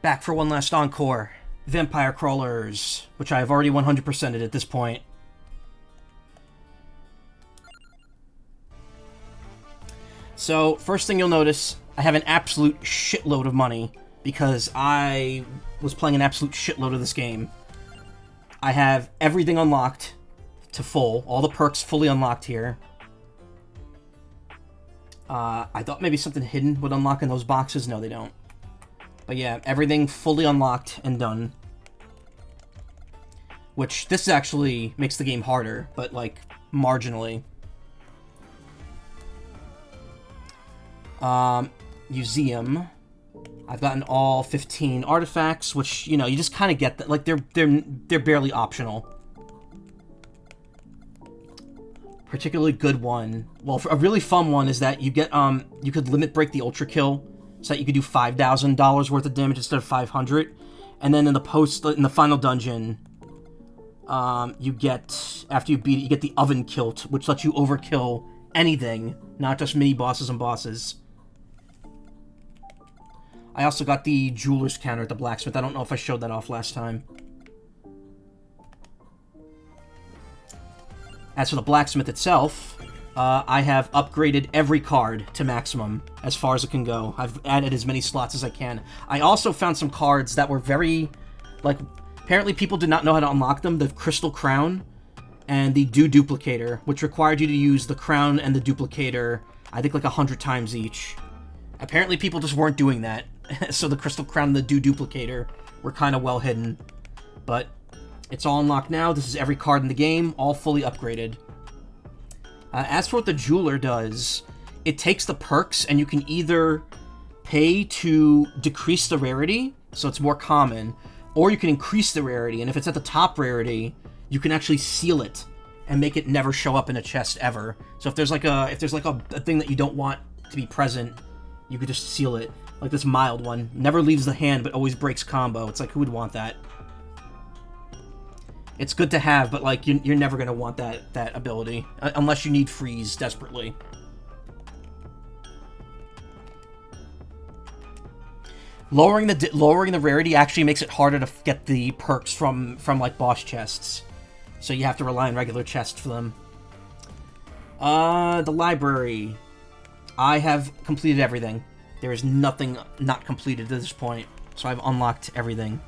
Back for one last encore. Vampire Crawlers, which I have already 100%ed at this point. So, first thing you'll notice, I have an absolute shitload of money, because I was playing an absolute shitload of this game. I have everything unlocked to full, all the perks fully unlocked here. I thought maybe something hidden would unlock in those boxes. No, they don't. But yeah, everything fully unlocked and done. Which, this actually makes the game harder, but, like, marginally. Museum. I've gotten all 15 artifacts, which, you know, you just kind of get that. Like, they're barely optional. Particularly good one. Well, a really fun one is that you get, you could limit break the ultra kill, so that you could do $5,000 worth of damage instead of 500. And then in the final dungeon, you get, after you beat it, you get the oven kilt, which lets you overkill anything, not just mini bosses and bosses. I also got the jeweler's counter at the blacksmith. I don't know if I showed that off last time. As for the blacksmith itself, I have upgraded every card to maximum, as far as it can go. I've added as many slots as I can. I also found some cards that were very, like, apparently people did not know how to unlock them. The Crystal Crown and the Duplicator, which required you to use the Crown and the Duplicator, I think, like 100 times each. Apparently people just weren't doing that. So the Crystal Crown and the Duplicator were kind of well hidden. But it's all unlocked now. This is every card in the game, all fully upgraded. As for what the jeweler does, it takes the perks and you can either pay to decrease the rarity, so it's more common, or you can increase the rarity, and if it's at the top rarity, you can actually seal it and make it never show up in a chest ever. So if there's like a thing that you don't want to be present, you could just seal it. Like this mild one. Never leaves the hand, but always breaks combo. It's like, who would want that? It's good to have, but like, you're never going to want that ability. Unless you need freeze desperately. Lowering the rarity actually makes it harder to get the perks from like boss chests. So you have to rely on regular chests for them. The library. I have completed everything. There is nothing not completed at this point, so I've unlocked everything.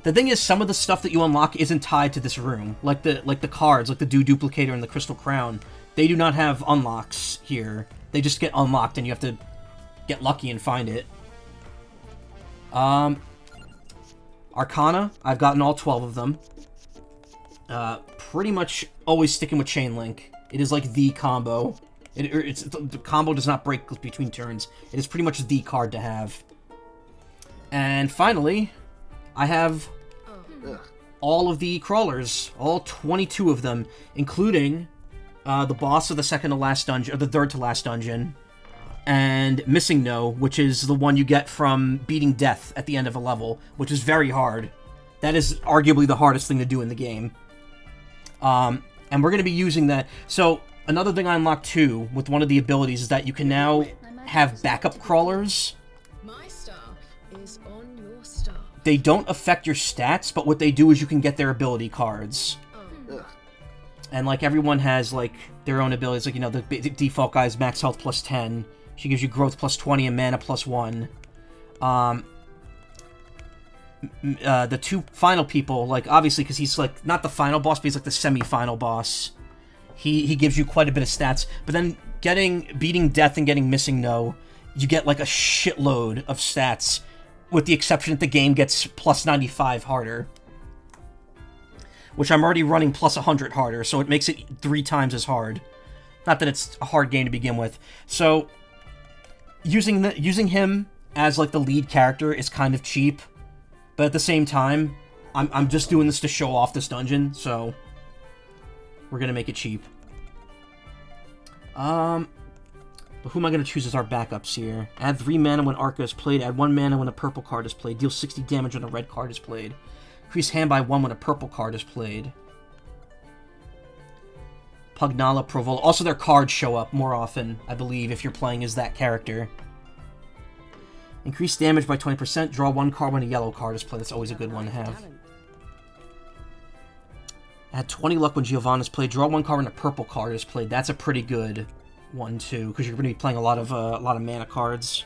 The thing is, some of the stuff that you unlock isn't tied to this room, like the cards, like the Duplicator and the Crystal Crown. They do not have unlocks here. They just get unlocked, and you have to get lucky and find it. Arcana, I've gotten all 12 of them. Pretty much always sticking with Chain Link. It is like the combo. The combo does not break between turns. It is pretty much the card to have. And finally, I have all of the crawlers, all 22 of them, including the boss of the second to last dungeon, or the third to last dungeon, and Missing No, which is the one you get from beating death at the end of a level, which is very hard. That is arguably the hardest thing to do in the game. And we're going to be using that. So, another thing I unlocked too, with one of the abilities, is that you can now have backup crawlers. My staff is on your staff. They don't affect your stats, but what they do is you can get their ability cards. And, like, everyone has, like, their own abilities. Like, you know, the default guy is max health plus 10. She gives you growth plus 20 and mana plus 1. The two final people, like, obviously, because he's, like, not the final boss, but he's, like, the semi-final boss. He gives you quite a bit of stats. But then beating death and getting Missing No, you get, like, a shitload of stats, with the exception that the game gets plus 95 harder. Which I'm already running plus 100 harder, so it makes it 3 times as hard. Not that it's a hard game to begin with. So, using him as, like, the lead character is kind of cheap. But at the same time, I'm just doing this to show off this dungeon, so we're gonna make it cheap. But who am I gonna choose as our backups here? Add 3 mana when Arca is played, add 1 mana when a purple card is played, deal 60 damage when a red card is played. Increase hand by 1 when a purple card is played. Pugnala, Provola. Also, their cards show up more often, I believe, if you're playing as that character. Increase damage by 20%. Draw 1 card when a yellow card is played. That's always a good one to have. Add 20 luck when Giovanna is played. Draw 1 card when a purple card is played. That's a pretty good one too, because you're going to be playing a lot of mana cards.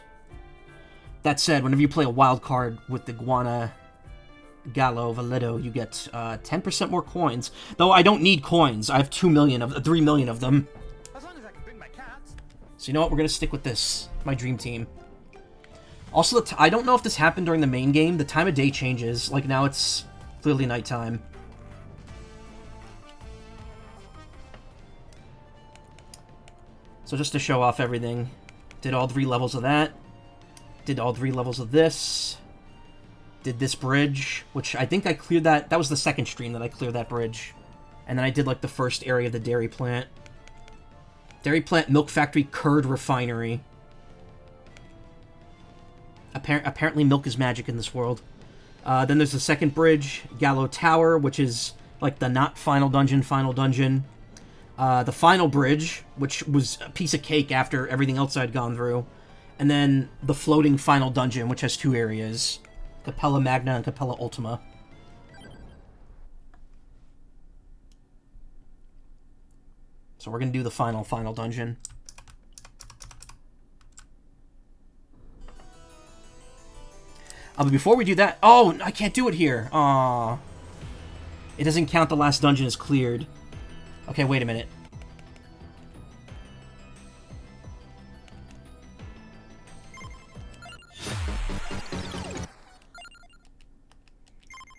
That said, whenever you play a wild card with the Iguana, Gallo, Valedo, you get 10% more coins. Though I don't need coins. I have 3 million of them. As long as I can bring my cats. So you know what? We're going to stick with this. My dream team. Also, I don't know if this happened during the main game. The time of day changes. Like, now it's clearly nighttime. So just to show off everything. Did all 3 levels of that. Did all 3 levels of this. Did this bridge, which I think I cleared that. That was the second stream that I cleared that bridge. And then I did, like, the first area of the dairy plant. Dairy plant, milk factory, curd refinery. Apparently milk is magic in this world. Then there's the second bridge, Gallo Tower, which is, like, the not final dungeon, final dungeon. The final bridge, which was a piece of cake after everything else I'd gone through. And then the floating final dungeon, which has 2 areas. Capella Magna and Capella Ultima. So we're going to do the final dungeon. But before we do that... Oh, I can't do it here. Aww. It doesn't count the last dungeon as cleared. Okay, wait a minute.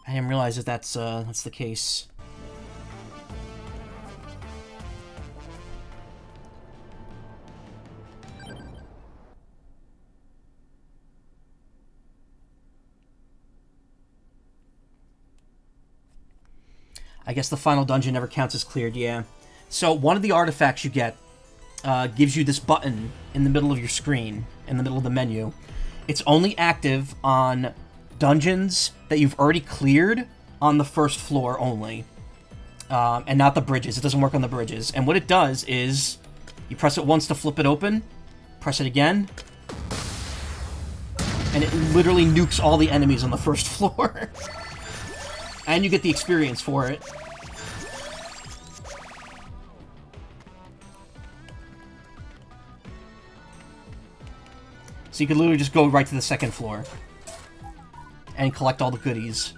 I didn't realize that that's the case. I guess the final dungeon never counts as cleared, yeah. So one of the artifacts you get gives you this button in the middle of your screen, in the middle of the menu. It's only active on dungeons that you've already cleared on the first floor only. And not the bridges. It doesn't work on the bridges. And what it does is, you press it once to flip it open, press it again, and it literally nukes all the enemies on the first floor. And you get the experience for it. So you can literally just go right to the second floor and collect all the goodies.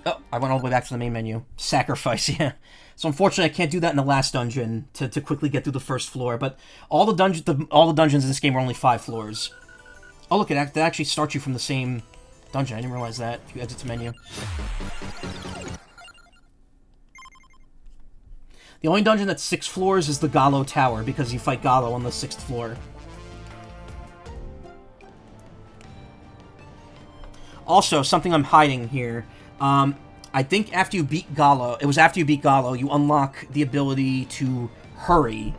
Oh, I went all the way back to the main menu. Sacrifice, yeah. So unfortunately, I can't do that in the last dungeon to quickly get through the first floor. But all the dungeons in this game are only 5 floors. Oh, look, that actually starts you from the same dungeon. I didn't realize that. If you exit the menu. The only dungeon that's 6 floors is the Gallo Tower, because you fight Gallo on the 6th floor. Also, something I'm hiding here. I think after you beat Gallo, it was after you beat Gallo, you unlock the ability to hurry,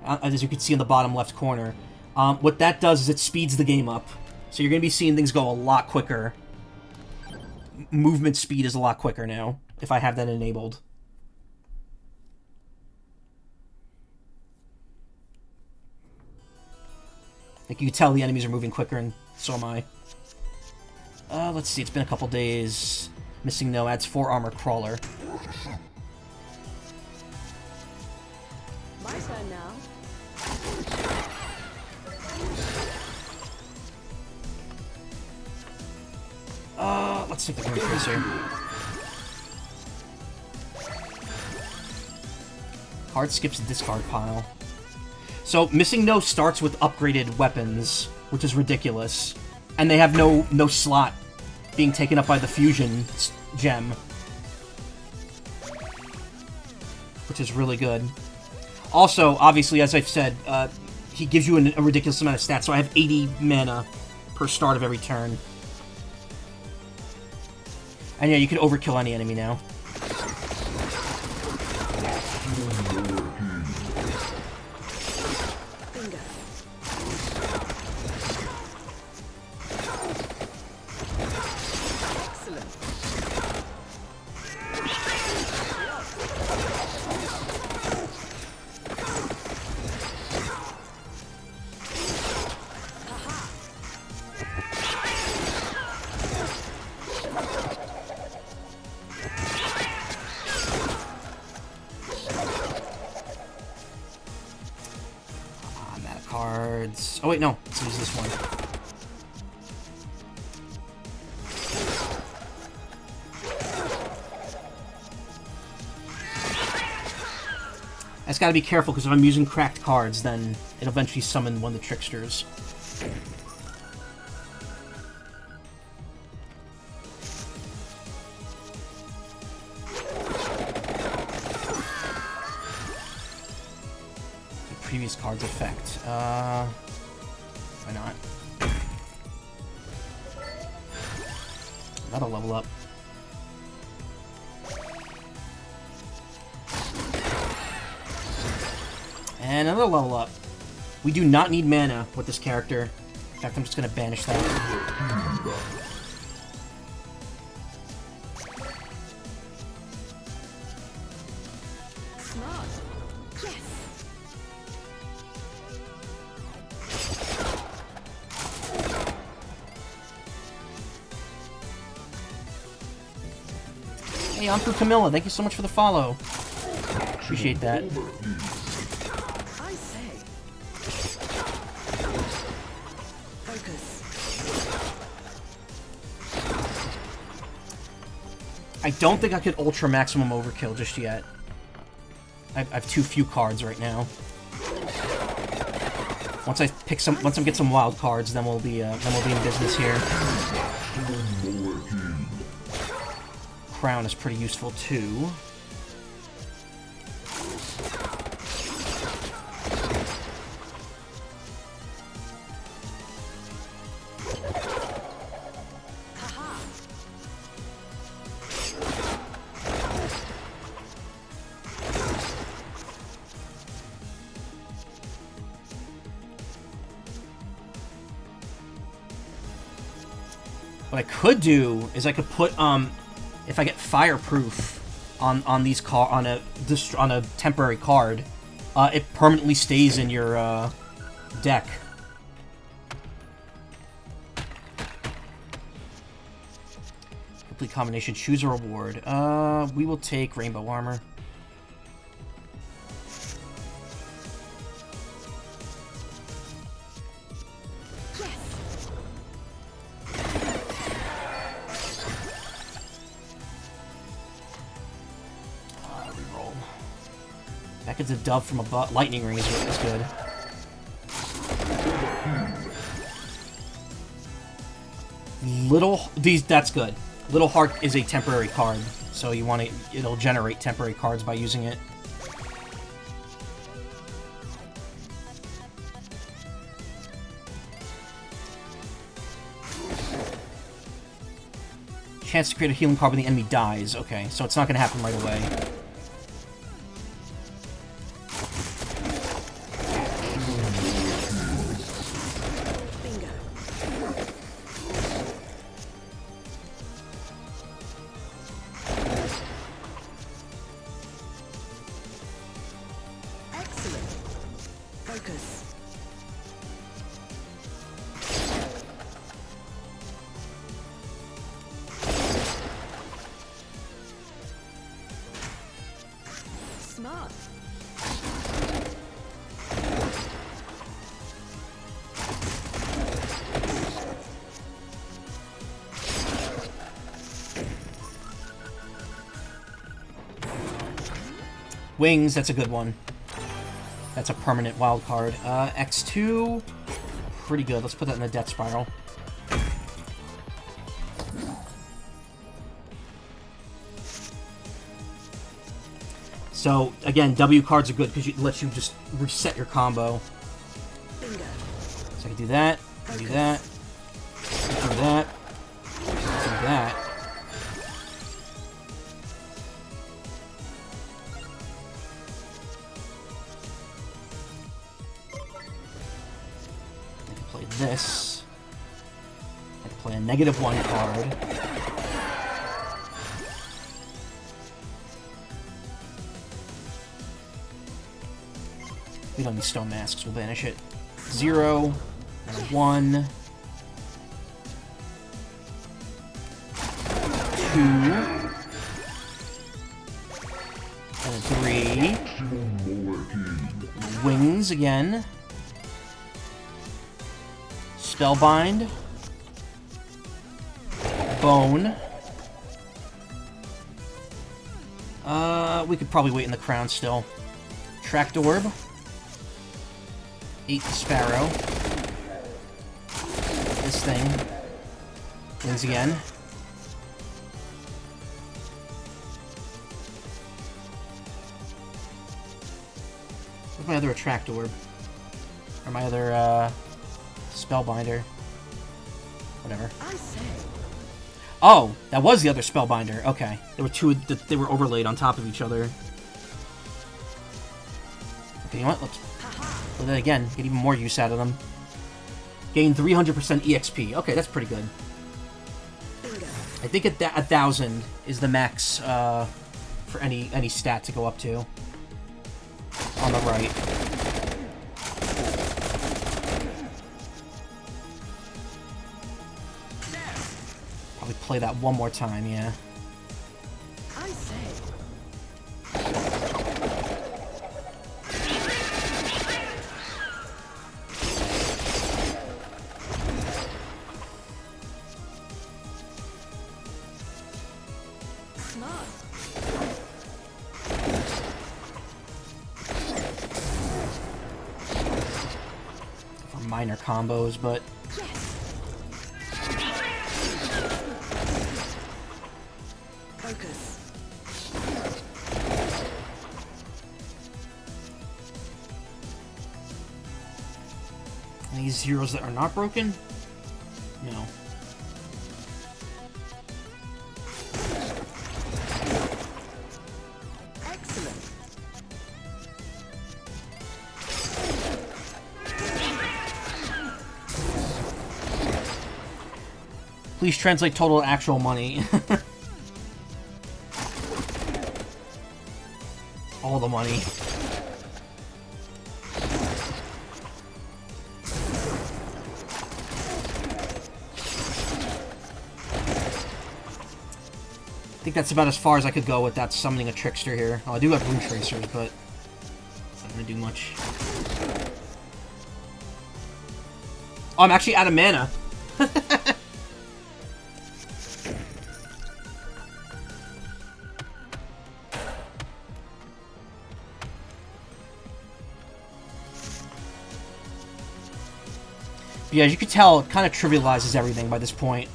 as you can see in the bottom left corner. What that does is it speeds the game up. So you're going to be seeing things go a lot quicker. Movement speed is a lot quicker now, if I have that enabled. Like, you can tell the enemies are moving quicker, and so am I. Let's see, it's been a couple days. Missing no adds 4 armor crawler. My turn now. Let's take the room freezer. Card skips the discard pile. So, Missing No starts with upgraded weapons, which is ridiculous. And they have no slot being taken up by the fusion gem. Which is really good. Also, obviously, as I've said, he gives you a ridiculous amount of stats, so I have 80 mana per start of every turn. And yeah, you can overkill any enemy now. Oh wait, no. Let's use this one. I just gotta be careful, because if I'm using cracked cards, then it'll eventually summon one of the tricksters. Previous card's effect. Why not? That'll level up. And another level up. We do not need mana with this character. In fact, I'm just gonna banish that. Hey, I'm through Camilla. Thank you so much for the follow. Appreciate that. I say. Focus. I don't think I could Ultra Maximum Overkill just yet. I have too few cards right now. Once I get some wild cards, then we'll be in business here. Crown is pretty useful too. What I could do is I could put if I get fireproof on these on a temporary card, it permanently stays in your deck. Complete combination. Choose a reward. We will take Rainbow Armor. That gets a dove from a lightning ring is good. That's good. Little Heart is a temporary card, so you want to. It'll generate temporary cards by using it. Chance to create a healing card when the enemy dies. Okay, so it's not going to happen right away. Wings, that's a good one. That's a permanent wild card. X2, pretty good. Let's put that in the Death Spiral. So, again, W cards are good because it lets you just reset your combo. So I can do that, do that, do that, do that. This. I can play a -1 card. We don't need Stone Masks, we'll banish it. 0, and a 1. 2. And a 3. Wings again. Spellbind. Bone. We could probably wait in the crown still. Tracked Orb. 8 Sparrow. This thing. Wins again. Where's my other Attract Orb? Or my other, Spellbinder. Whatever. I say. Oh, that was the other Spellbinder. Okay. There were two that they were overlaid on top of each other. Okay, you know what? Let's do that again. Get even more use out of them. Gain 300% EXP. Okay, that's pretty good. Bingo. I think at 1,000 is the max for any stat to go up to. On the right. Probably play that one more time, yeah. I say. Smart. For minor combos, but Yes. Focus. these heroes that are not broken? No. Excellent. Please translate total to actual money. All the money. I think that's about as far as I could go without summoning a trickster here. Oh, I do have Rune Tracers, but it's not gonna do much. Oh, I'm actually out of mana. Yeah, as you can tell, it kind of trivializes everything by this point.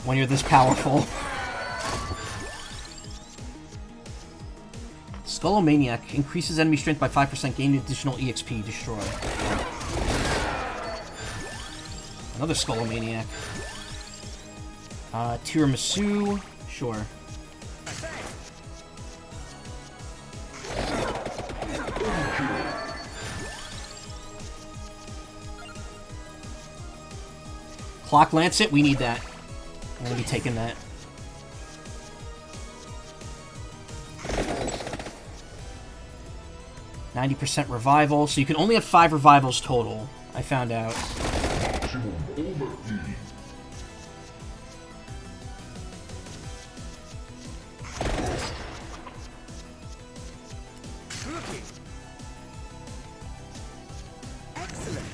When you're this powerful. Skullomaniac increases enemy strength by 5%, gain additional EXP, destroy. Another Skullomaniac. Tiramisu, sure. Clock Lancet, we need that. I'm gonna be taking that. %90 revival, so you can only have 5 revivals total, I found out. Excellent.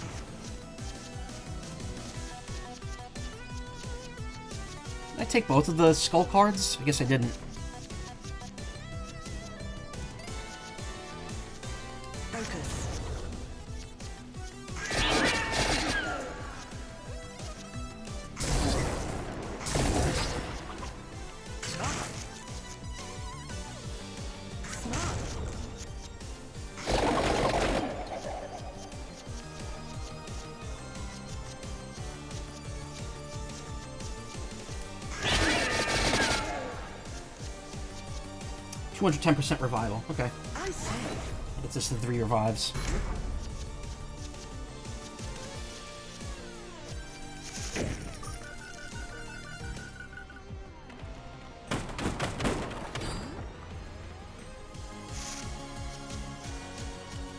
Did I take both of the skull cards? I guess I didn't. Focus. 210% revival. Okay. I say. Gets us to 3 revives.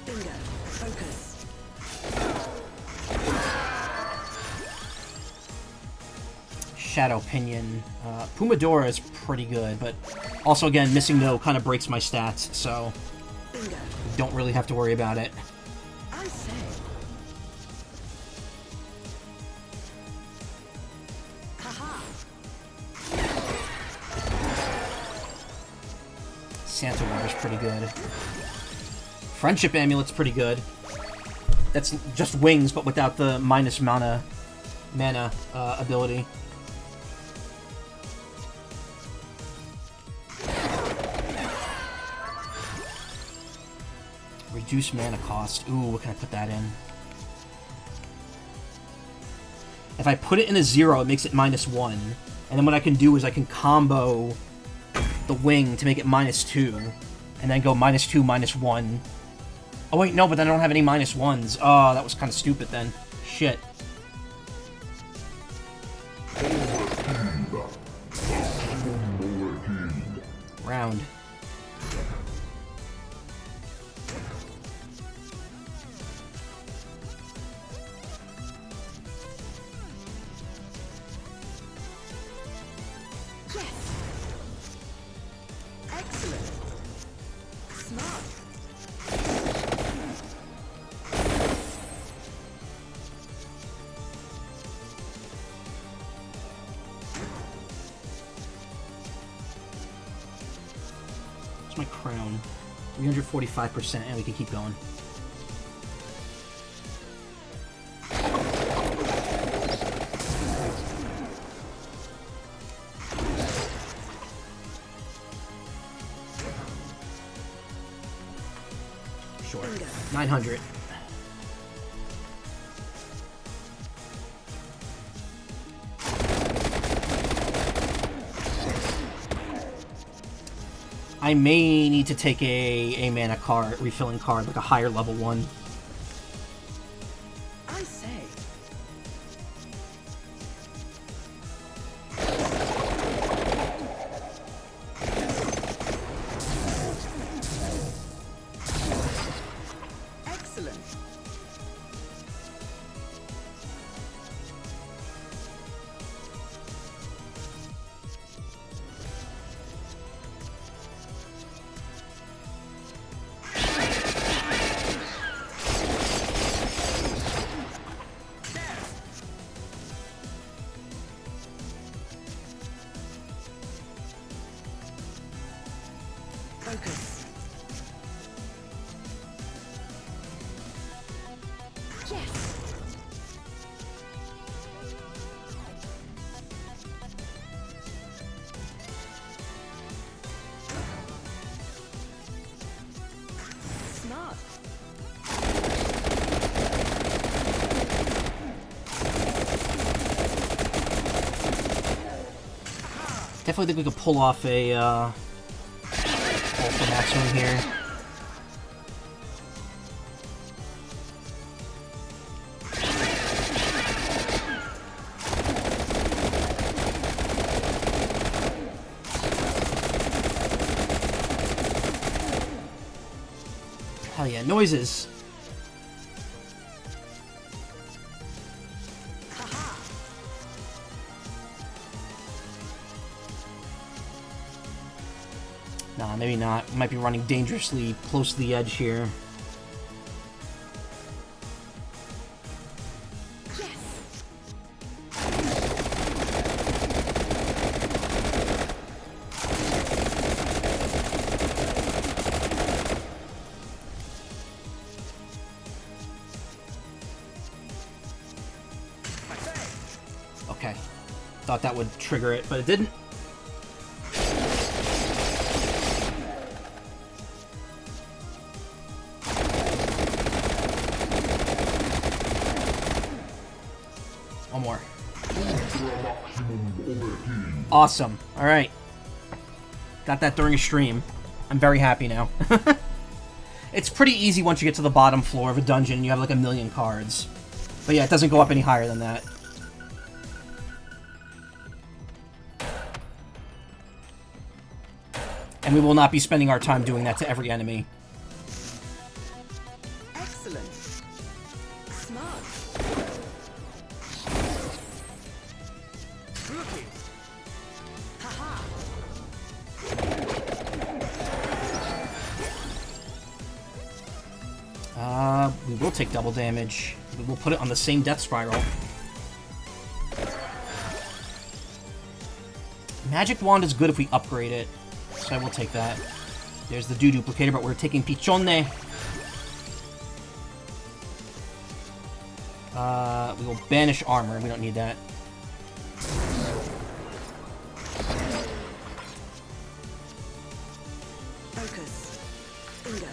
Bingo. Focus. Shadow Pinion. Pumadora is pretty good, but also, again, missing no kind of breaks my stats, so Bingo. don't really have to worry about it. I say. Santa Water's pretty good. Friendship Amulet's pretty good. That's just wings, but without the minus mana ability. Reduce mana cost. Ooh, what can I put that in? If I put it in a 0, it makes it -1. And then what I can do is I can combo the wing to make it -2. And then go -2, -1. Oh wait, no, but then I don't have any -1s. Oh, that was kind of stupid then. Shit. Round. Excellent. Smart. What's my crown? 345%, and we can keep going. Sure. 900. I may need to take a mana card, refilling card, like a higher level one. I say. Excellent. Focus. Yes. Smart. Definitely think we could pull off a ultra maximum here. Hell yeah, noises! Nah, maybe not. Might be running dangerously close to the edge here. Okay. Thought that would trigger it, but it didn't. One more. Awesome. Alright. Got that during a stream. I'm very happy now. It's pretty easy once you get to the bottom floor of a dungeon and you have like 1,000,000 cards. But yeah, it doesn't go up any higher than that. And we will not be spending our time doing that to every enemy. Excellent. Smart. Haha. We will take double damage. We will put it on the same death spiral. Magic Wand is good if we upgrade it, so I will take that. There's the duplicator, but we're taking Pichone. We will banish armor. We don't need that. Focus. Bingo.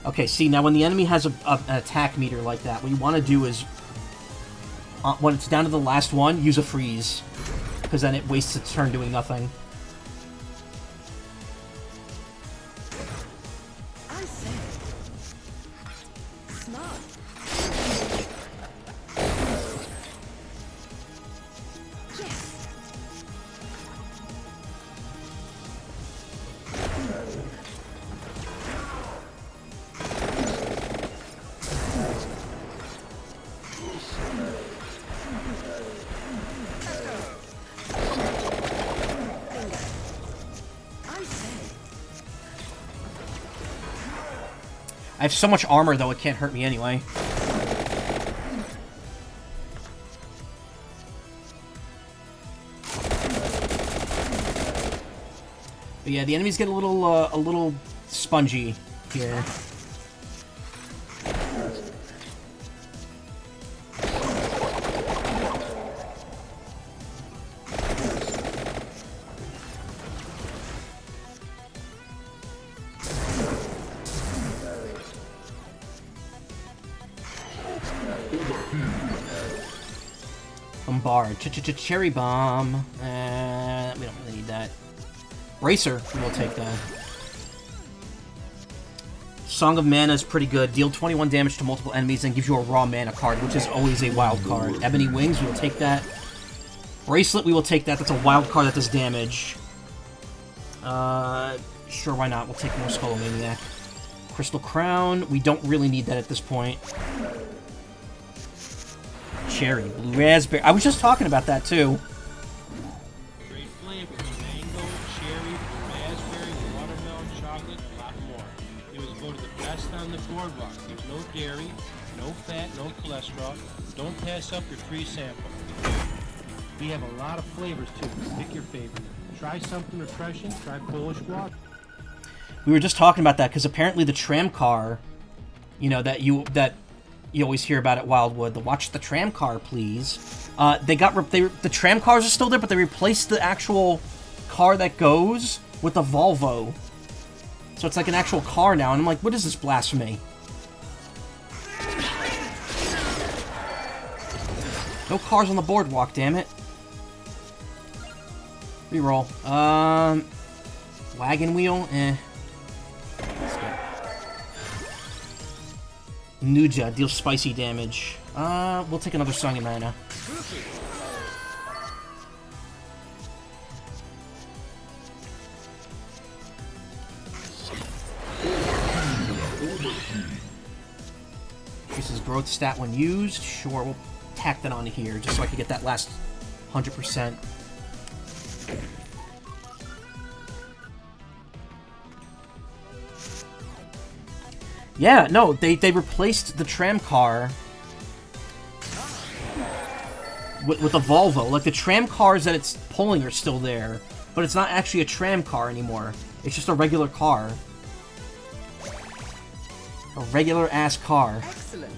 Okay, see, now when the enemy has an attack meter like that, what you want to do is, when it's down to the last one, use a freeze. Because then it wastes its turn doing nothing. I say. Smart. Yes. I have so much armor, though, it can't hurt me anyway. But yeah, the enemies get a little spongy here. Bombard. Cherry bomb. We don't really need that. Bracer. We'll take that. Song of Mana is pretty good. Deal 21 damage to multiple enemies and gives you a raw mana card, which is always a wild card. Ebony Wings, we will take that. Bracelet, we will take that. That's a wild card that does damage. Sure, why not? We'll take more Skullomaniac. Crystal Crown, we don't really need that at this point. Cherry, blue raspberry. I was just talking about that too. Great flavors: mango, cherry, raspberry, watermelon, chocolate, a lot more. It was voted the best on the boardwalk. There's no dairy, no fat, no cholesterol. Don't pass up your free sample. We have a lot of flavors too. Pick your favorite. Try something refreshing. Try Polish water. We were just talking about that because apparently the tram car, you know, that you always hear about at Wildwood, the watch the tram car, please. The tram cars are still there, but they replaced the actual car that goes with a Volvo. So it's like an actual car now, and I'm like, what is this blasphemy? No cars on the boardwalk, damn it. Reroll. Wagon wheel, eh. Let's go. Nuja deals spicy damage. We'll take another Song of Mana. Increases growth stat when used. Sure, we'll tack that onto here just so I can get that last 100%. Yeah, no, they replaced the tram car with a Volvo. Like, the tram cars that it's pulling are still there, but it's not actually a tram car anymore. It's just a regular car. A regular-ass car. Excellent.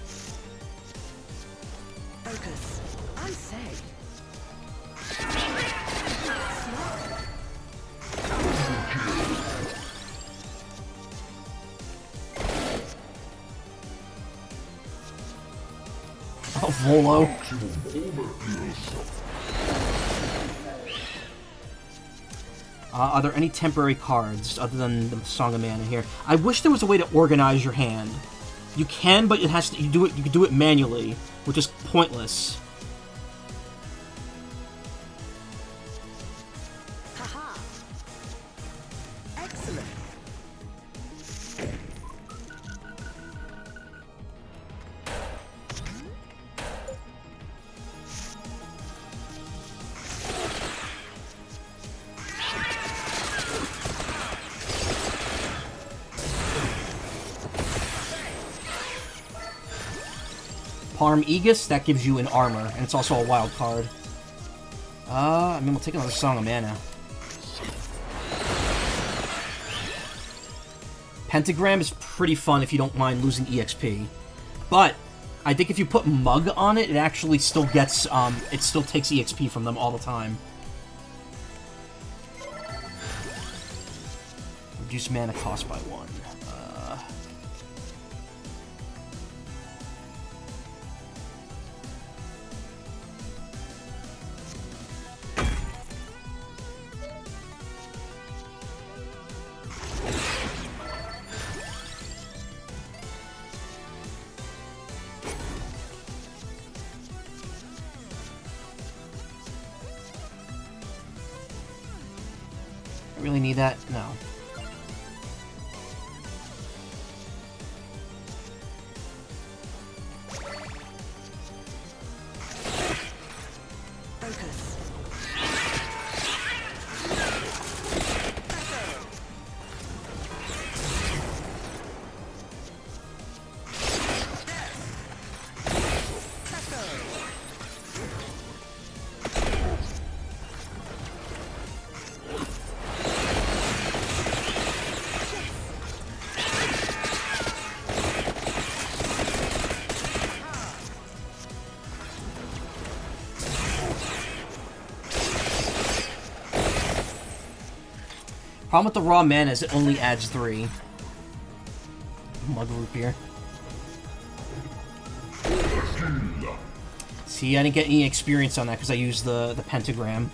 Focus. I say. Oh, Volo. Are there any temporary cards other than the Song of Mana here? I wish there was a way to organize your hand. You can, but it has to. You can do it manually, which is pointless. Haha. Excellent. Parm Aegis, that gives you an armor, and it's also a wild card. I mean, we'll take another Song of Mana. Pentagram is pretty fun if you don't mind losing EXP. But I think if you put Mug on it, it actually still gets, it still takes EXP from them all the time. Reduce mana cost by 1. I really need that? No. Focus. Problem with the raw mana is it only adds 3. Mug root beer. See, I didn't get any experience on that because I used the pentagram.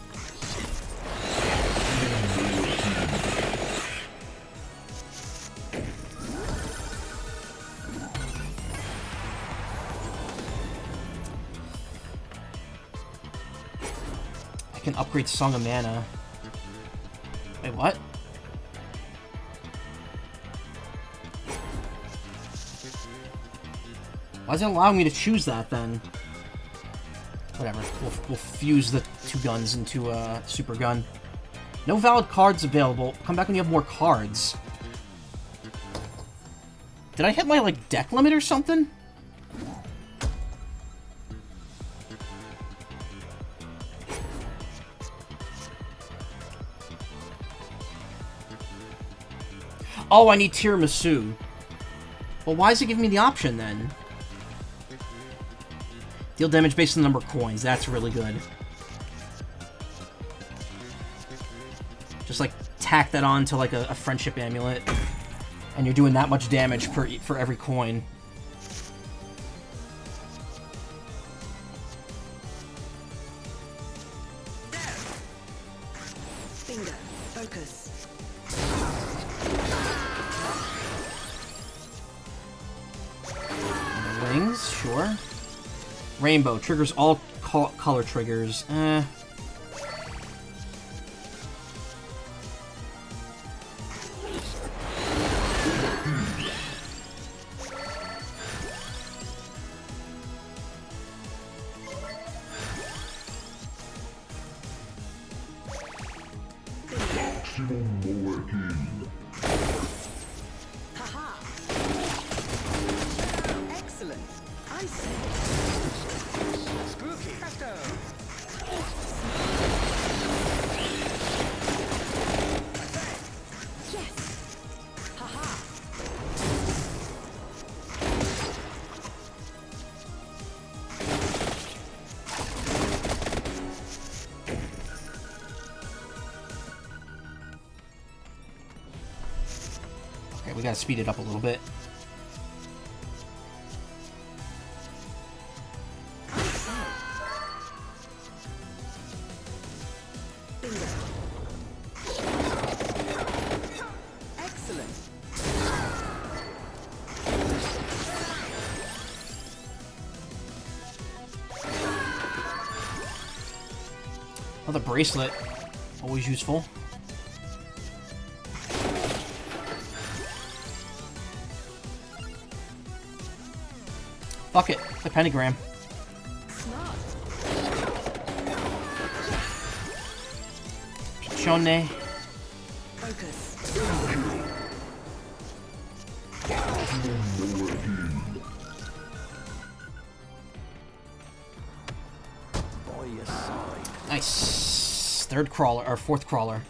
I can upgrade Song of Mana. Wait, what? Why is it allowing me to choose that, then? Whatever. We'll fuse the 2 guns into a super gun. No valid cards available. Come back when you have more cards. Did I hit my, like, deck limit or something? Oh, I need tiramisu. Well, why is it giving me the option, then? Deal damage based on the number of coins. That's really good. Just, like, tack that on to, like, a friendship amulet. And you're doing that much damage for every coin. Bingo. Focus. Wings, sure. Rainbow triggers all color triggers. Haha. Excellent. I say. Spooky. Presto. Yes. Haha. Okay, we gotta speed it up a little bit. Bingo. Excellent. Another bracelet. Always useful. Fuck it. The pentagram. Smart. Shone. Focus. Nice. Third crawler, or fourth crawler.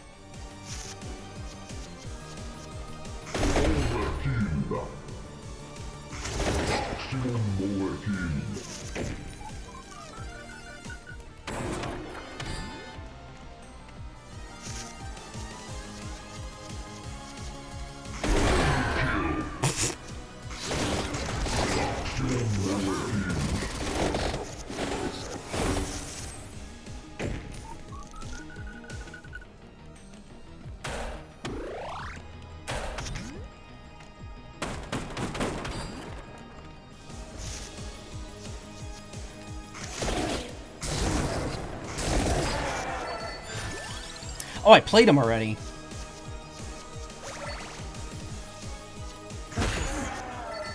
Oh, I played him already.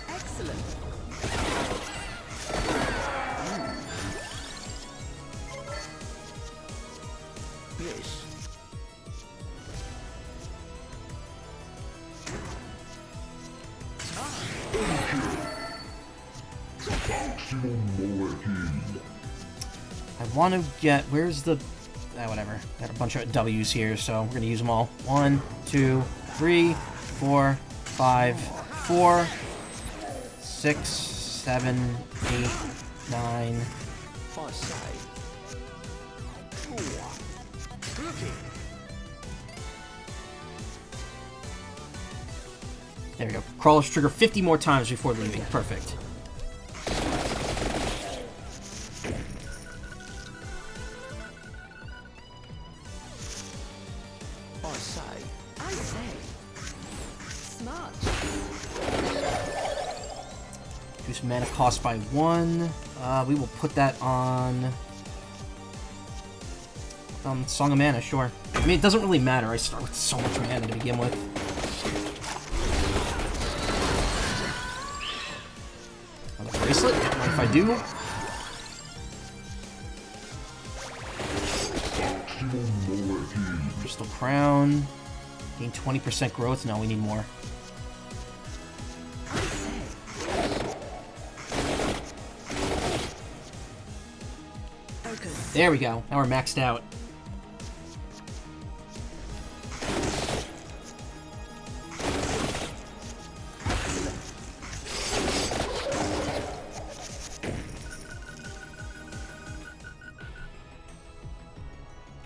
Excellent. Yes. I want to get... Where's the... whatever. Got a bunch of W's here, so we're going to use them all. 1, 2, 3, 4, 5, 4, 6, 7, 8, 9... Far side. There we go. Crawlers trigger 50 more times before leaving. Perfect. Far side. I say. Smart. Reduce mana cost by 1. We will put that on... Song of Mana, sure. I mean, it doesn't really matter. I start with so much mana to begin with. Another bracelet? What if I do? Crystal Crown. Gain 20% growth. No, we need more. I say. Focus. There we go. Now we're maxed out.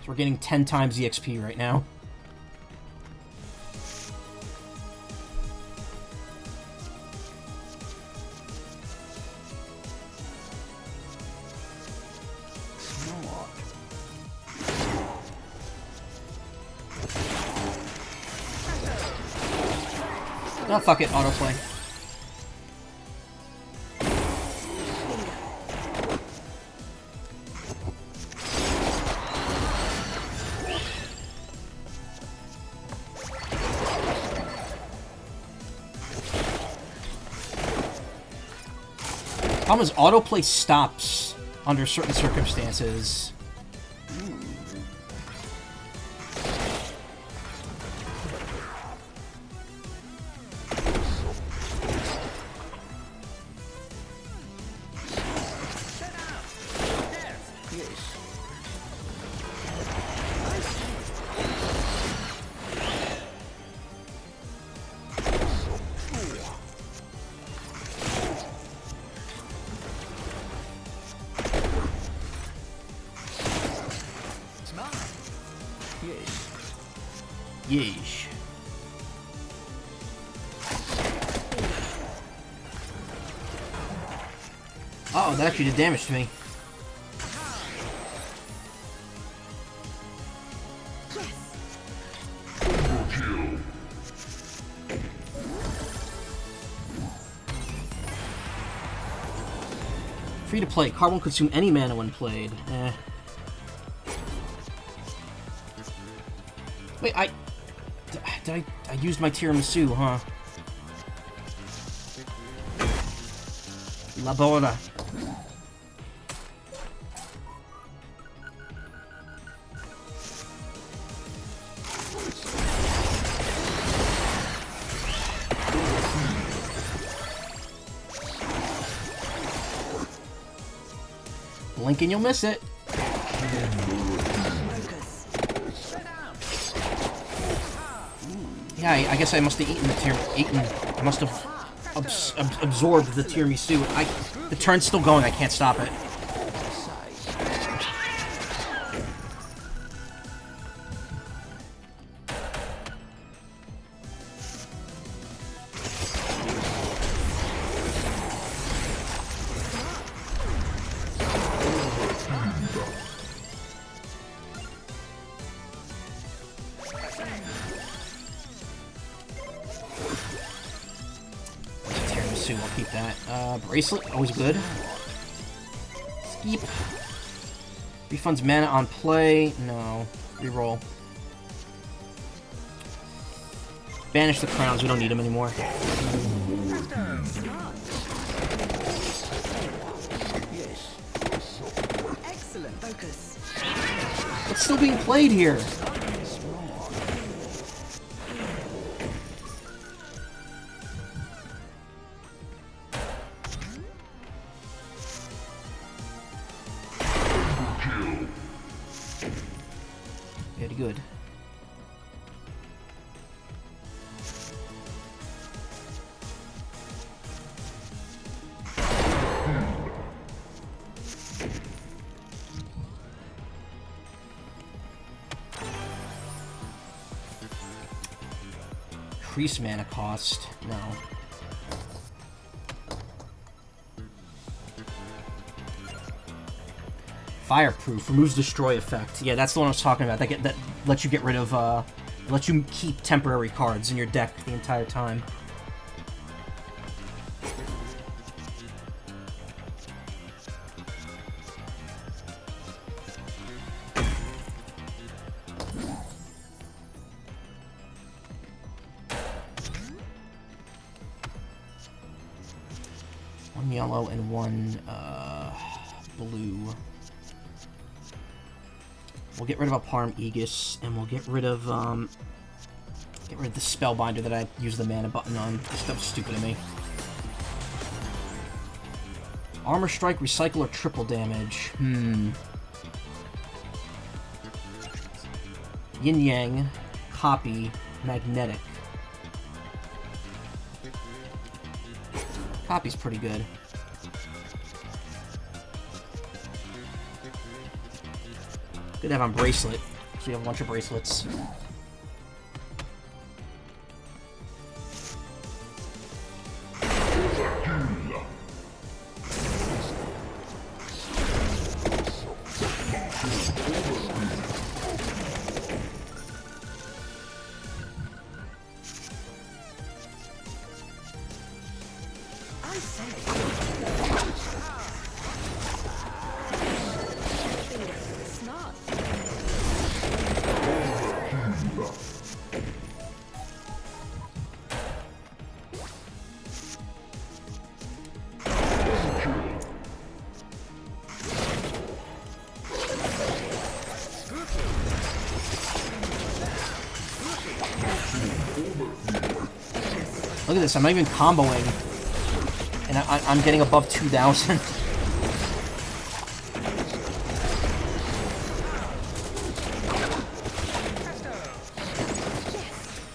So we're getting 10 times the XP right now. Smart. Oh, fuck it. Autoplay. Problem is, autoplay stops under certain circumstances. Yes. Yes. Yeesh. Oh, that actually did damage to me. Free to play. Card won't consume any mana when played. Wait, I used my tiramisu, huh? La Bola. Blink and you'll miss it. Yeah, I guess I must have eaten the I must have absorbed the tiramisu. The turn's still going. I can't stop it. Tiramisu, I'll keep that. Bracelet, always good. Skip. Refunds mana on play. No. Reroll. Banish the crowns. We don't need them anymore. Smart. Yes. Excellent. Focus. What's still being played here? Very good. Increase mana cost. No. Fireproof. Removes destroy effect. Yeah, that's the one I was talking about. That lets you get rid of, lets you keep temporary cards in your deck the entire time. One yellow and one, blue. We'll get rid of a Parm Aegis, and we'll get rid of the Spellbinder that I used the mana button on. That was stupid of me. Armor Strike, Recycle, or Triple Damage? Yin Yang, Copy, Magnetic. Copy's pretty good. Good to have on Bracelet, so we have a bunch of bracelets. I say. Smart. Look at this, I'm not even comboing. And I'm getting above 2,000. I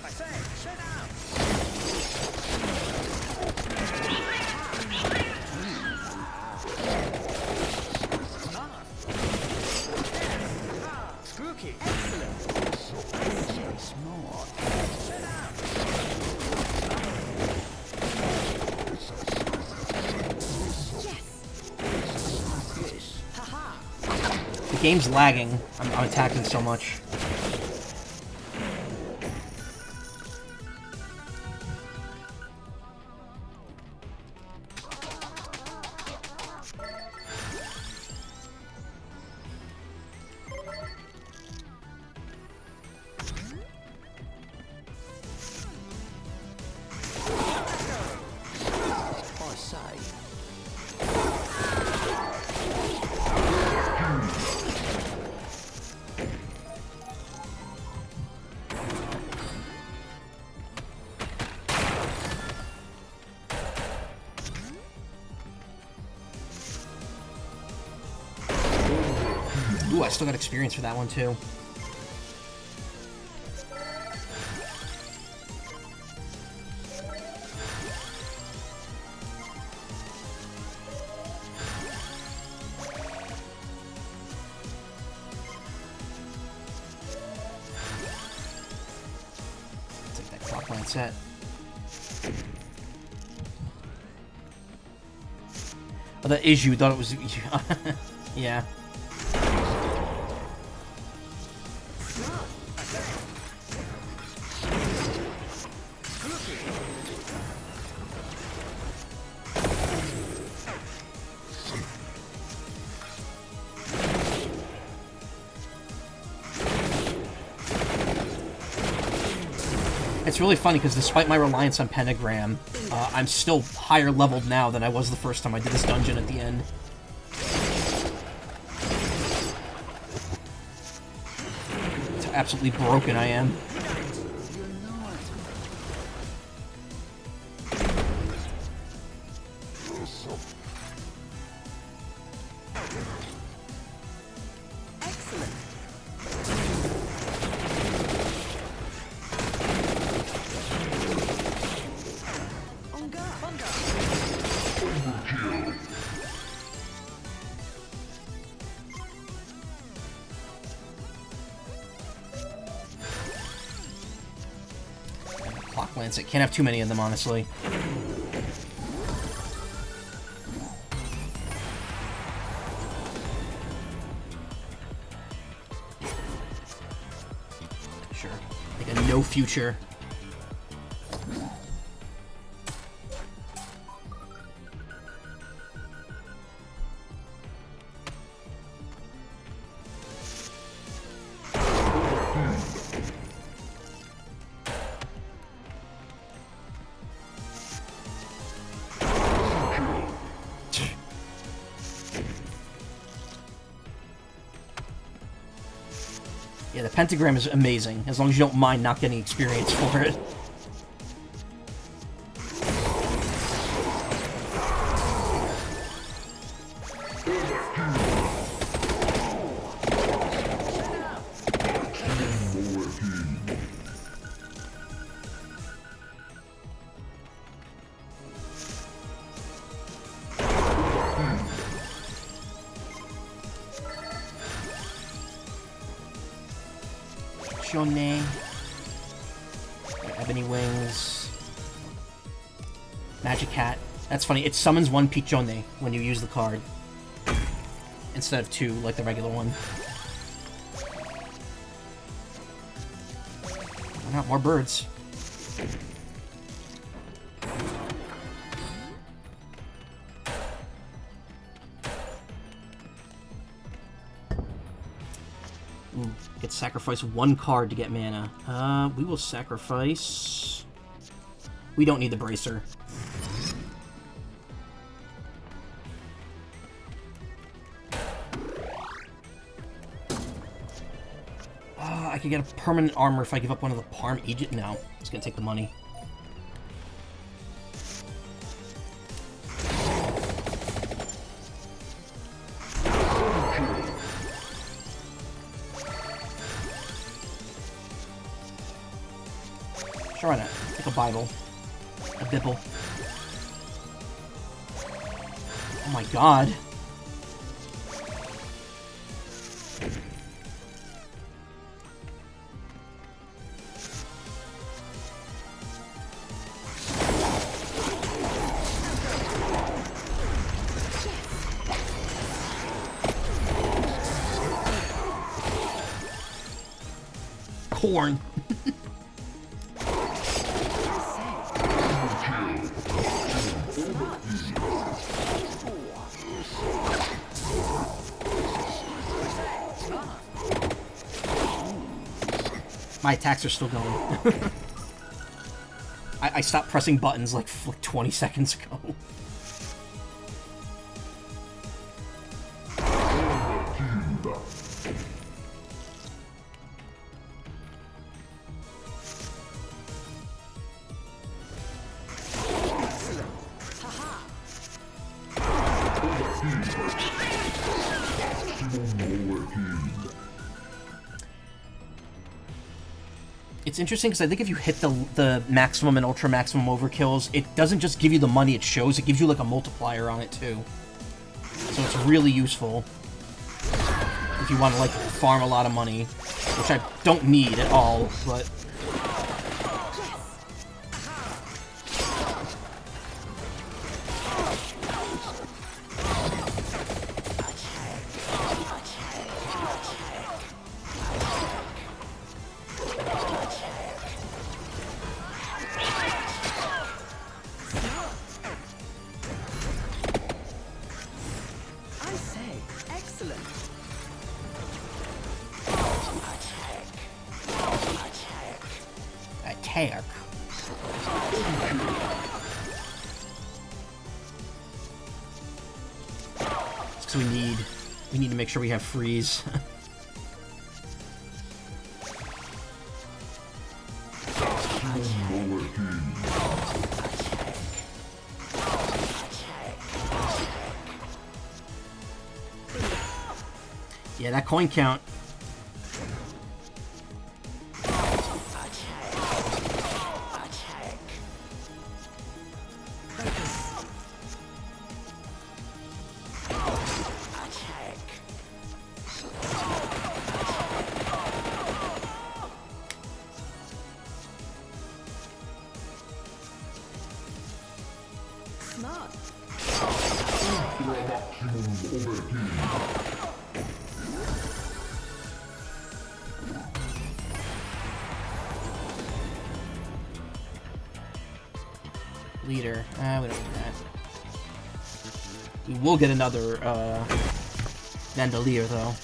say, shut down. Spooky. Smart. Yes. The game's lagging. I'm attacking so much. I say. Ooh, I still got experience for that one too. Take that clock line set. Oh, that is you. Thought it was. Yeah. It's really funny because despite my reliance on Pentagram, I'm still higher leveled now than I was the first time I did this dungeon at the end. It's absolutely broken I am. Excellent. On guard. On guard. Clock Lancet. Can't have too many of them, honestly. Sure. Like a no future. Yeah, the Pentagram is amazing, as long as you don't mind not getting experience for it. Shone. Ebony Wings. Magic Hat. That's funny. It summons one Pichone when you use the card. Instead of two, like the regular one. Why not? More birds. Ooh, get sacrifice one card to get mana. We will sacrifice... We don't need the Bracer. I could get a permanent armor if I give up one of the Parm Egypt. No, it's gonna take the money. Sure, why not? Take a Bible. A Bibble. Oh my god. Corn. My attacks are still going. I stopped pressing buttons like 20 seconds ago. It's interesting because I think if you hit the maximum and ultra maximum overkills, it doesn't just give you the money it shows, it gives you like a multiplier on it too. So it's really useful if you want to like farm a lot of money, which I don't need at all, but... Attack. because we need to make sure we have freeze. Yeah, that coin count. Smart. Leader. We don't need that. We will get another Vandalier though.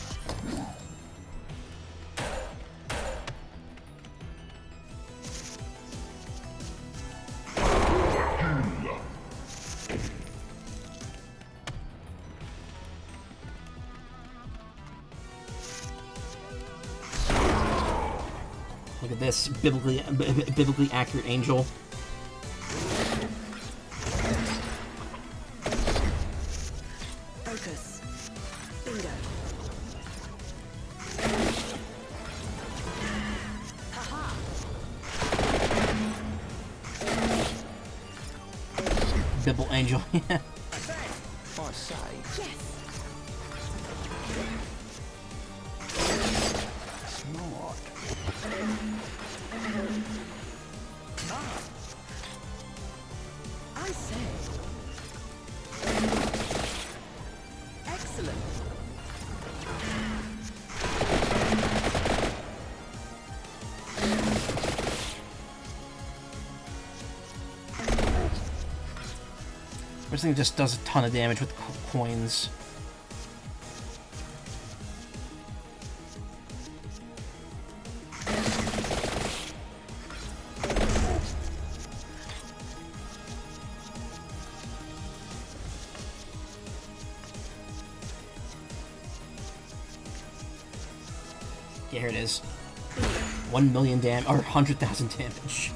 Look at this biblically accurate angel. Focus. Bingo. Haha. Bibble angel. Yeah. I say. Yes. Smart. I say. Excellent. This thing just does a ton of damage with coins. Yeah, here it is. 1 million damage, or 100,000 damage.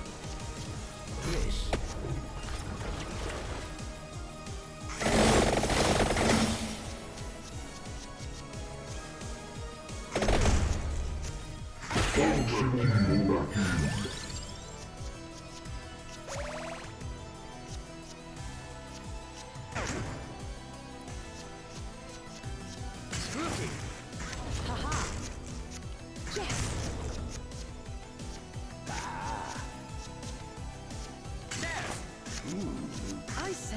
Yes. Haha. Yes. I say.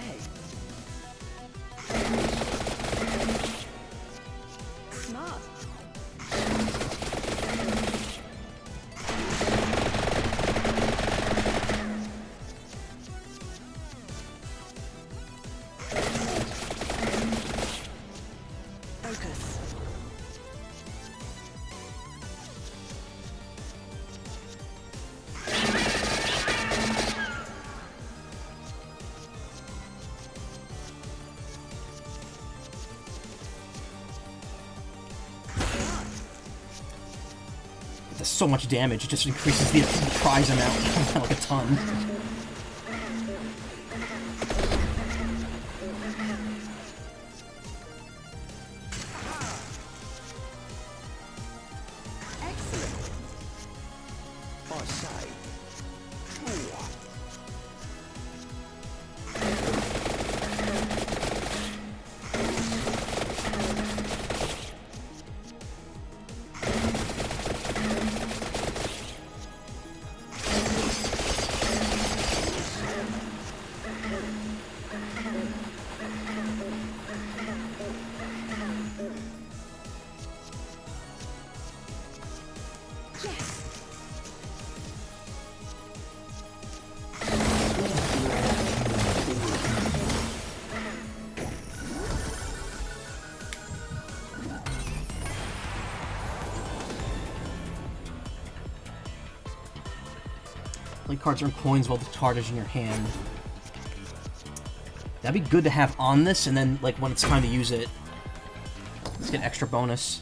Smart. Focus. It does so much damage, it just increases the prize amount like a ton. Excellent. I say. Ooh. Yes. Play cards earn coins while the card is in your hand. That'd be good to have on this, and then, like, when it's time to use it, Let's get extra bonus.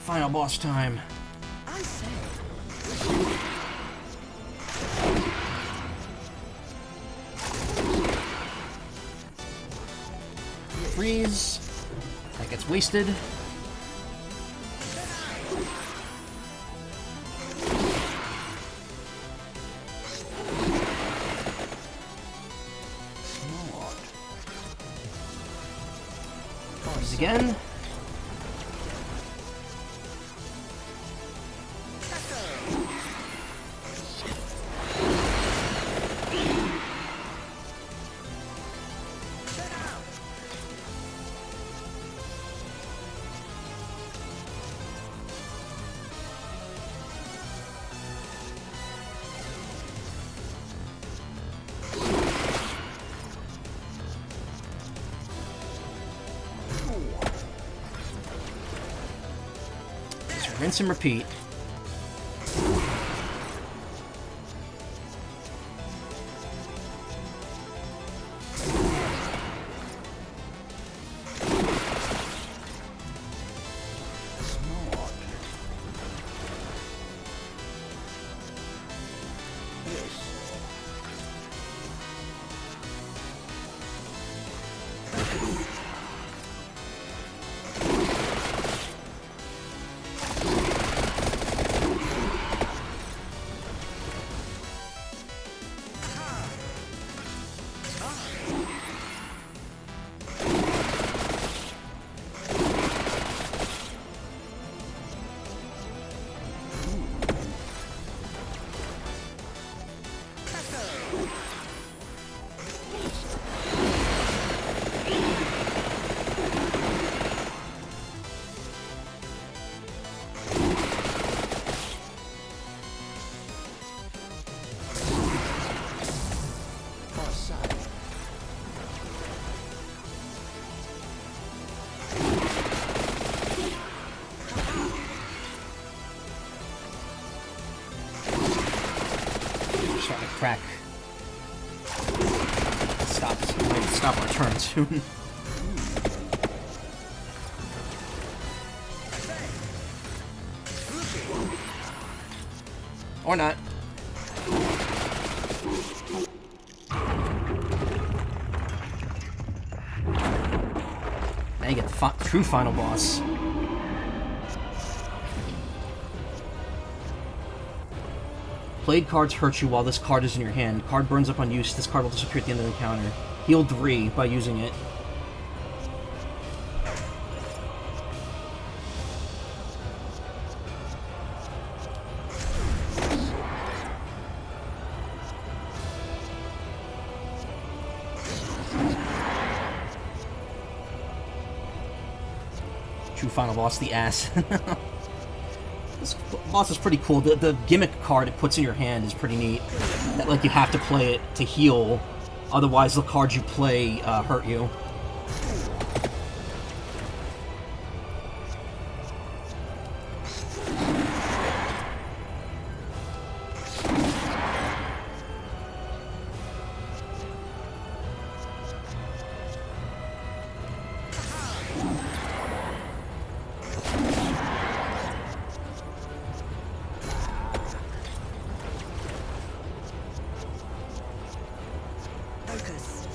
Final boss time. I say. Freeze. That gets wasted. Smart. Freeze again. Rinse and repeat. Smart. This. Far side. Starting to crack. Stop our turn soon. Or not. Now you get the true final boss. Played cards hurt you while this card is in your hand. Card burns up on use. This card will disappear at the end of the encounter. Heal 3 by using it. True final boss, the ass. This boss is pretty cool. The gimmick card it puts in your hand is pretty neat. That, like, you have to play it to heal, otherwise the cards you play hurt you. Focus.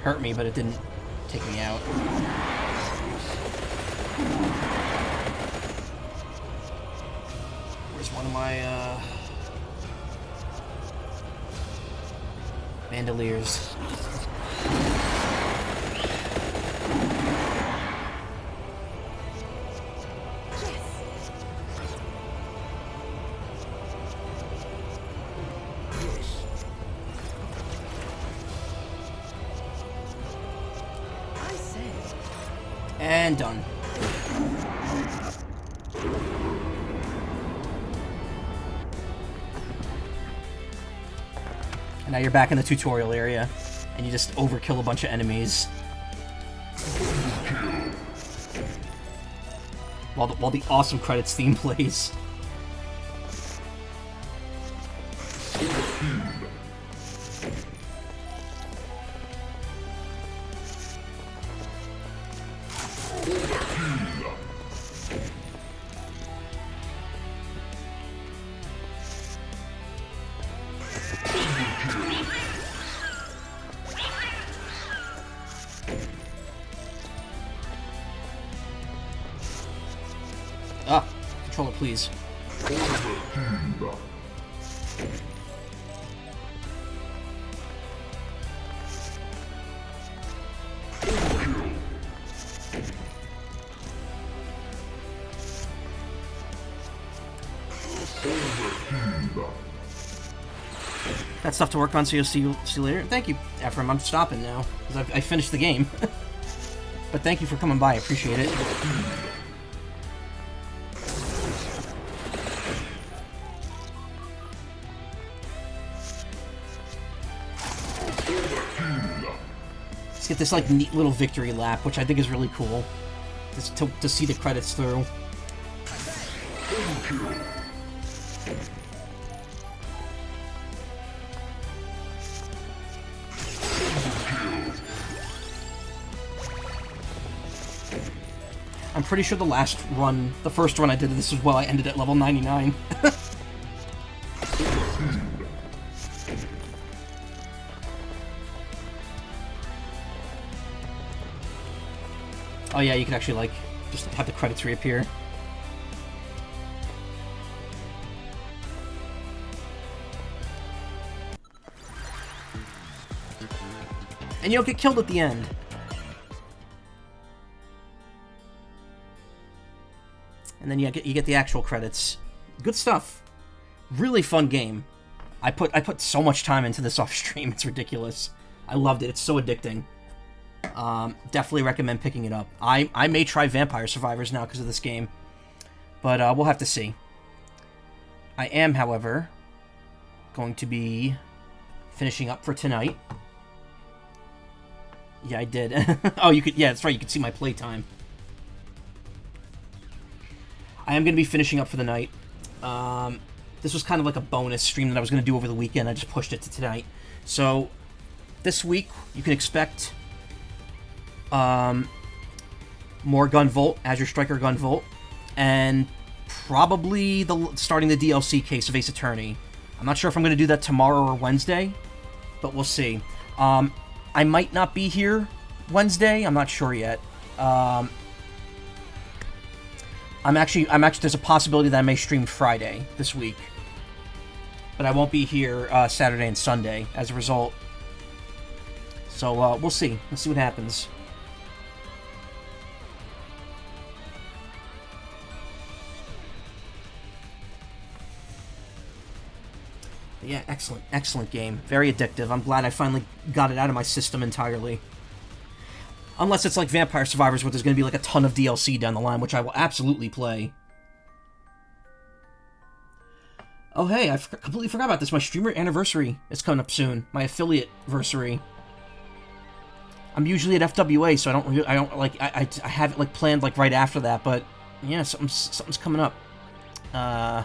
hurt me, but it didn't take me out. Where's one of my, bandoliers? I say. And done. And now you're back in the tutorial area, and you just overkill a bunch of enemies. While the awesome credits theme plays. Ah, controller, please. Got stuff to work on, so you'll see you later. Thank you, Ephraim. I'm stopping now, because I finished the game. But thank you for coming by. I appreciate it. Let's get this, like, neat little victory lap, which I think is really cool. Just to see the credits through. I'm pretty sure the last run, the first run I did this as well, I ended at level 99. Oh yeah, you can actually, like, just have the credits reappear. And you don't get killed at the end. And then you get the actual credits. Good stuff. Really fun game. I put so much time into this off stream. It's ridiculous. I loved it. It's so addicting. Definitely recommend picking it up. I may try Vampire Survivors now because of this game, but we'll have to see. I am, however, going to be finishing up for tonight. Yeah, I did. Oh, you could. Yeah, that's right. You could see my playtime. I am going to be finishing up for the night. This was kind of like a bonus stream that I was going to do over the weekend. I just pushed it to tonight. So, this week, you can expect more Gunvolt, Azure Striker Gunvolt, and probably starting the DLC Case of Ace Attorney. I'm not sure if I'm going to do that tomorrow or Wednesday, but we'll see. I might not be here Wednesday. I'm not sure yet. I'm actually, there's a possibility that I may stream Friday this week. But I won't be here Saturday and Sunday as a result. So, we'll see. Let's see what happens. But yeah, excellent game. Very addictive. I'm glad I finally got it out of my system entirely. Unless it's like Vampire Survivors, where there's going to be like a ton of DLC down the line, which I will absolutely play. Oh hey, I completely forgot about this. My streamer anniversary is coming up soon. My affiliate anniversary. I'm usually at FWA, so I have it like planned like right after that. But yeah, something's coming up. I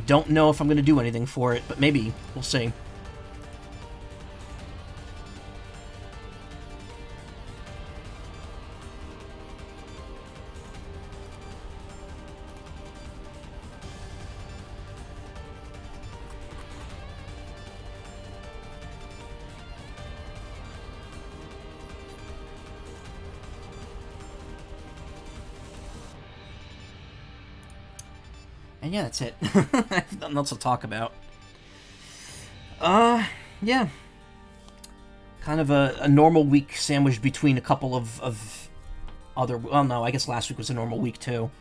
don't know if I'm going to do anything for it, but maybe we'll see. And yeah, that's it. I have nothing else to talk about. Yeah. Kind of a normal week sandwiched between a couple of other... Well, no, I guess last week was a normal week, too.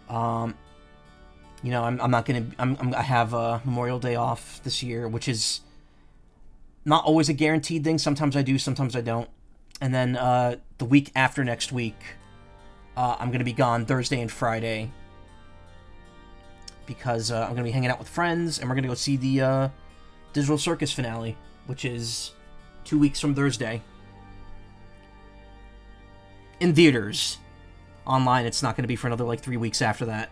You know, I'm not gonna... I have Memorial Day off this year, which is not always a guaranteed thing. Sometimes I do, sometimes I don't. And then the week after next week, I'm gonna be gone Thursday and Friday because I'm gonna be hanging out with friends, and we're gonna go see the Digital Circus finale, which is 2 weeks from Thursday. In theaters. Online, it's not gonna be for another, like, 3 weeks after that.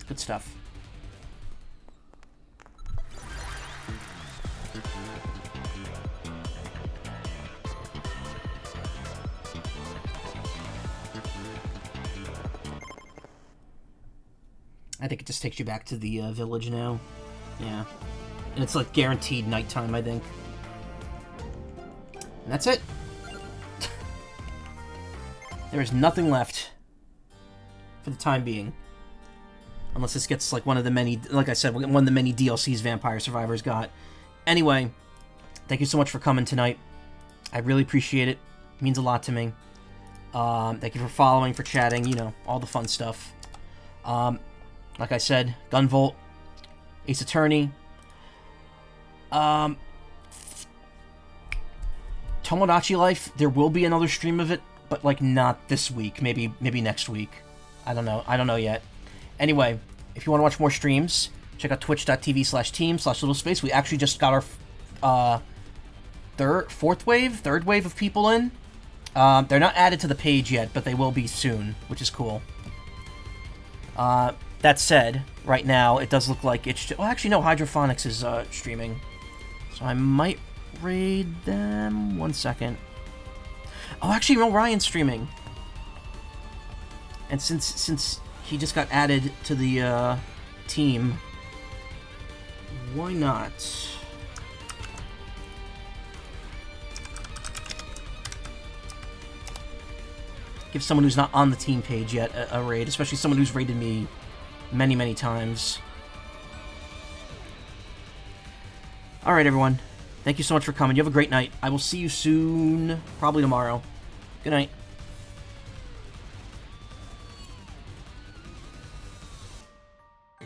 Good stuff. I think it just takes you back to the village now. Yeah. And it's like guaranteed nighttime, I think. And that's it. There is nothing left for the time being. Unless this gets like one of the many, like I said, one of the many DLCs Vampire Survivors got. Anyway, thank you so much for coming tonight. I really appreciate it. It means a lot to me. Thank you for following, for chatting, you know, all the fun stuff. Like I said, Gunvolt, Ace Attorney, Tomodachi Life, there will be another stream of it, but like not this week, maybe next week. I don't know yet. Anyway, if you want to watch more streams, check out twitch.tv/team/littlespace. We actually just got our third wave of people in. They're not added to the page yet, but they will be soon, which is cool. That said, right now, it does look like it's... Well, actually, no, Hydrophonics is streaming. So I might raid them. 1 second. Oh, actually, no, Ryan's streaming. And since he just got added to the team, why not? Give someone who's not on the team page yet a raid, especially someone who's raided me many, many times. Alright, everyone. Thank you so much for coming. You have a great night. I will see you soon, probably tomorrow. Good night.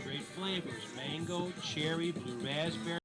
Great flavors: mango, cherry, blue raspberry.